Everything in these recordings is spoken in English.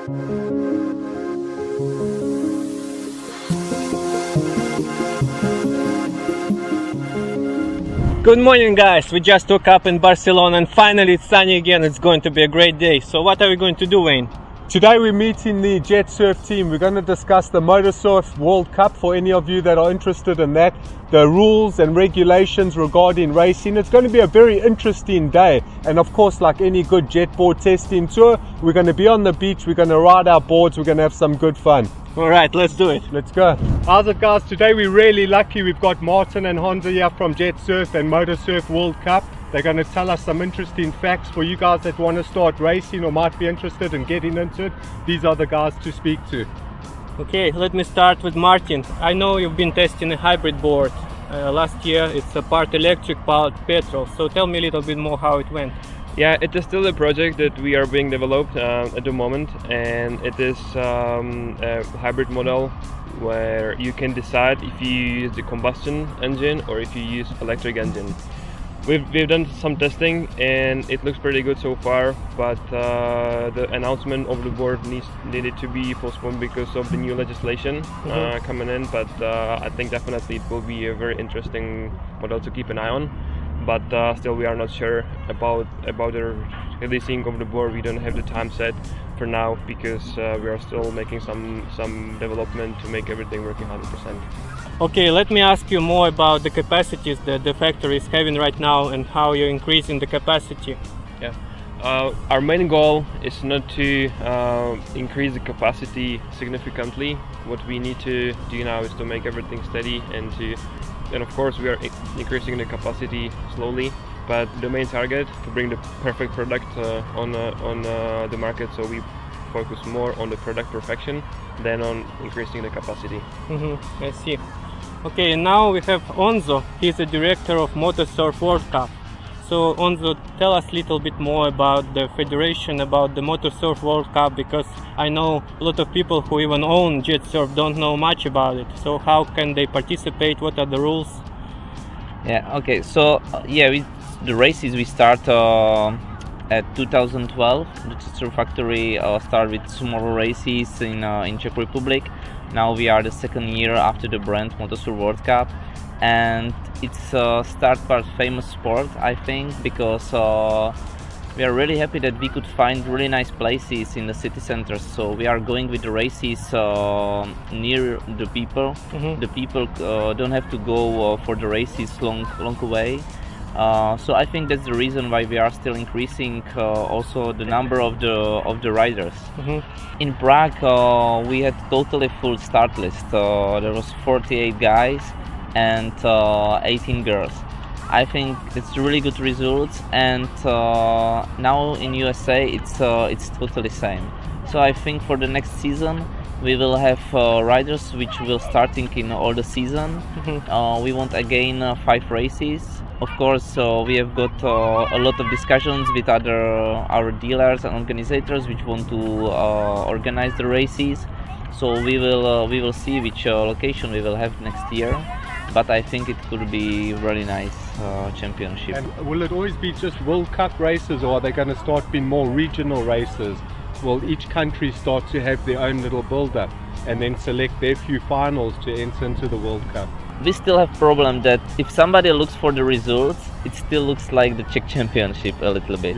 Good morning guys, we just woke up in Barcelona and finally it's sunny again. It's going to be a great day. So what are we going to do, Wayne? Today we're meeting the Jetsurf team. We're going to discuss the Motosurf Worldcup for any of you that are interested in that, the rules and regulations regarding racing. It's going to be a very interesting day, and of course, like any good jet board testing tour, we're going to be on the beach, we're going to ride our boards, we're going to have some good fun. Alright, let's do it. Let's go. How's it guys? Today we're really lucky. We've got Martin and Honza here from Jetsurf and Motosurf Worldcup. They're going to tell us some interesting facts for you guys that want to start racing or might be interested in getting into it. These are the guys to speak to. Okay, let me start with Martin. I know you've been testing a hybrid board last year. It's a part electric, part petrol. So tell me a little bit more how it went. Yeah, it is still a project that we are being developed at the moment, and it is a hybrid model where you can decide if you use the combustion engine or if you use electric engine. We've done some testing and it looks pretty good so far, but the announcement of the board needed to be postponed because of the new legislation coming in, but I think definitely it will be a very interesting model to keep an eye on. But still we are not sure about the releasing of the board. We don't have the time set for now because we are still making some development to make everything working 100%. Okay, let me ask you more about the capacities that the factory is having right now and how you're increasing the capacity. Yeah, our main goal is not to increase the capacity significantly. What we need to do now is to make everything steady, and of course we are increasing the capacity slowly, but the main target to bring the perfect product on the market, so we focus more on the product perfection than on increasing the capacity. I see. Okay, and now we have Honza. He's the director of Motosurf Worldcup. So Honza, tell us a little bit more about the federation, about the Motosurf World Cup, because I know a lot of people who even own Jetsurf don't know much about it. So how can they participate? What are the rules? Yeah, okay, so the races we start at 2012. The Jetsurf factory started with small races in Czech Republic. Now we are the second year after the brand Motosurf World Cup. And it's start part famous sport, I think, because we are really happy that we could find really nice places in the city centers. So we are going with the races near the people. The people don't have to go for the races long away. So I think that's the reason why we are still increasing also the number of the riders. In Prague we had totally full start list. There was 48 guys and 18 girls. I think it's really good results, and now in USA it's totally same. So I think for the next season we will have riders which will starting in all the season. We want again 5 races. Of course, we have got a lot of discussions with our dealers and organizers which want to organize the races. So we will see which location we will have next year. But I think it could be really nice championship. And will it always be just World Cup races, or are they going to start being more regional races? Will each country start to have their own little build-up and then select their few finals to enter into the World Cup? We still have problem that if somebody looks for the results, it still looks like the Czech championship a little bit.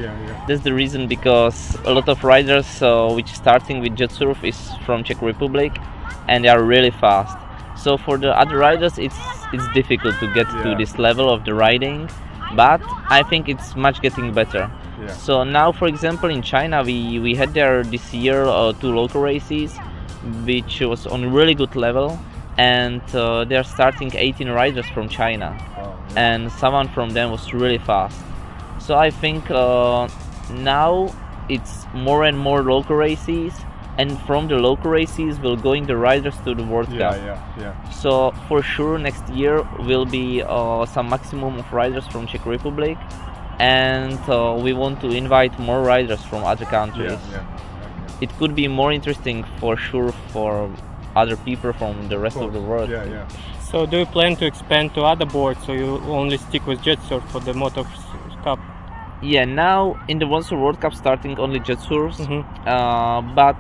That's the reason, because a lot of riders which starting with Jetsurf is from Czech Republic and they are really fast. So for the other riders it's difficult to get to this level of the riding, but I think it's much getting better. So now, for example, in China we had there this year 2 local races which was on really good level, and they are starting 18 riders from China, and someone from them was really fast. So I think now it's more and more local races, and from the local races will going the riders to the World Cup. So for sure next year will be some maximum of riders from Czech Republic, and we want to invite more riders from other countries. It could be more interesting for sure for other people from the rest of the world. So do you plan to expand to other boards, or you only stick with Jetsurf for the Moto Cup? Yeah, now in the Motosurf World Cup starting only Jetsurfs, but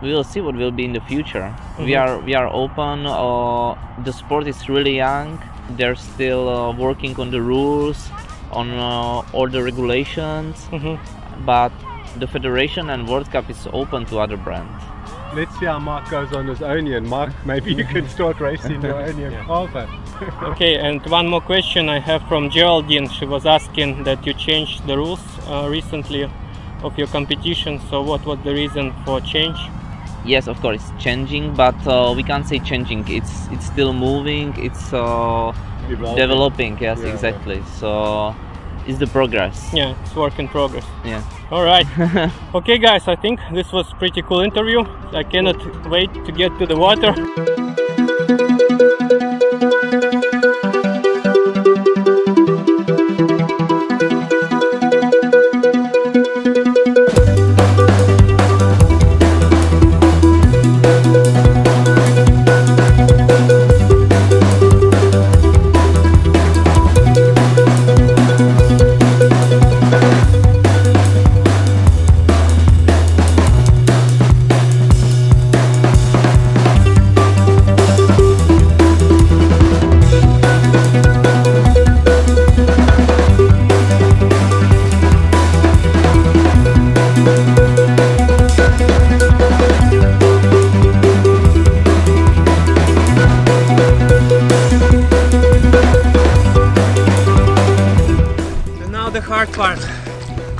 we will see what will be in the future. We are open. The sport is really young. They're still working on the rules, on all the regulations. But the federation and World Cup is open to other brands. Let's see how Mark goes on his own, and Mark, maybe you can start racing your own car. Okay, and one more question I have from Geraldine. She was asking that you changed the rules recently of your competition. So what was the reason for change? Yes, of course, it's changing, but we can't say changing. It's still moving. It's developing. Yes, exactly. So it's the progress. Yeah, it's work in progress. Yeah. All right. Okay, guys, I think this was pretty cool interview. I cannot wait to get to the water.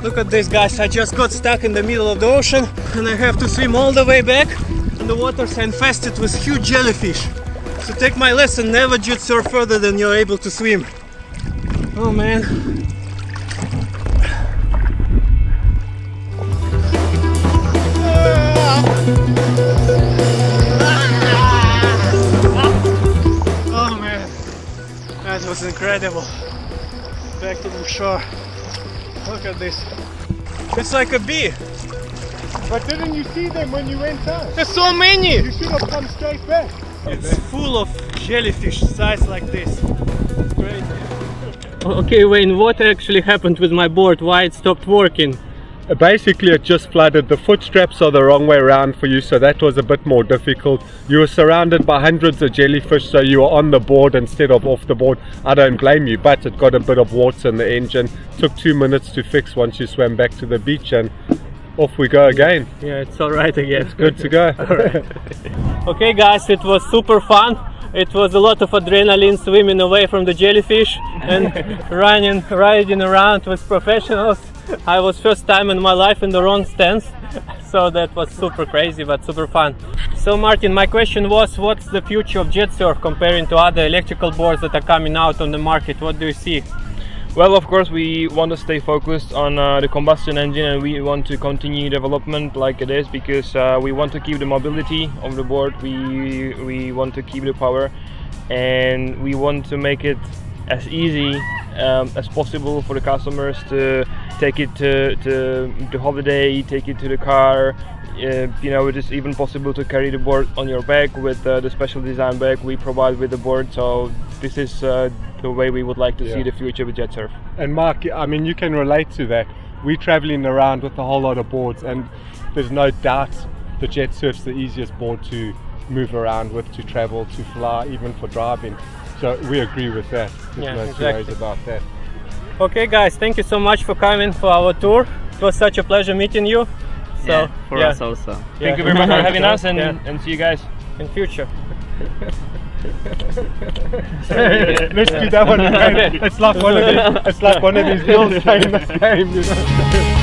Look at this, guys, I just got stuck in the middle of the ocean and I have to swim all the way back, and the waters are infested with huge jellyfish. So take my lesson, never jet surf further than you're able to swim. Oh man. Oh man, that was incredible. Back to the shore. Look at this. It's like a bee. But didn't you see them when you went out? There's so many! You should have come straight back. It's full of jellyfish size like this. It's great. Okay, Wayne, what actually happened with my board? Why it stopped working? Basically it just flooded. The foot straps are the wrong way around for you, so that was a bit more difficult. You were surrounded by hundreds of jellyfish, so you were on the board instead of off the board. I don't blame you, but it got a bit of water in the engine. Took 2 minutes to fix once you swam back to the beach, and off we go again. Yeah, it's alright again. It's good to go. Okay guys, it was super fun. It was a lot of adrenaline, swimming away from the jellyfish and riding around with professionals. I was first time in my life in the wrong stance, so that was super crazy but super fun. So Martin, my question was, what's the future of Jetsurf comparing to other electrical boards that are coming out on the market? What do you see? Well, of course, we want to stay focused on the combustion engine, and we want to continue development like it is, because we want to keep the mobility of the board, we want to keep the power, and we want to make it as easy as possible for the customers to take it to holiday, take it to the car. You know, it is even possible to carry the board on your back with the special design bag we provide with the board. So this is the way we would like to see the future with Jetsurf. And Mark, I mean, you can relate to that. We're traveling around with a whole lot of boards, and there's no doubt the Jetsurf's the easiest board to move around with, to travel, to fly, even for driving. So we agree with that. There's no two ways about that. Okay guys, thank you so much for coming for our tour. It was such a pleasure meeting you. So for us also. Thank you very much for having us, and see you guys in future. Let's do that one again. It's like one of these girls playing this game, you know.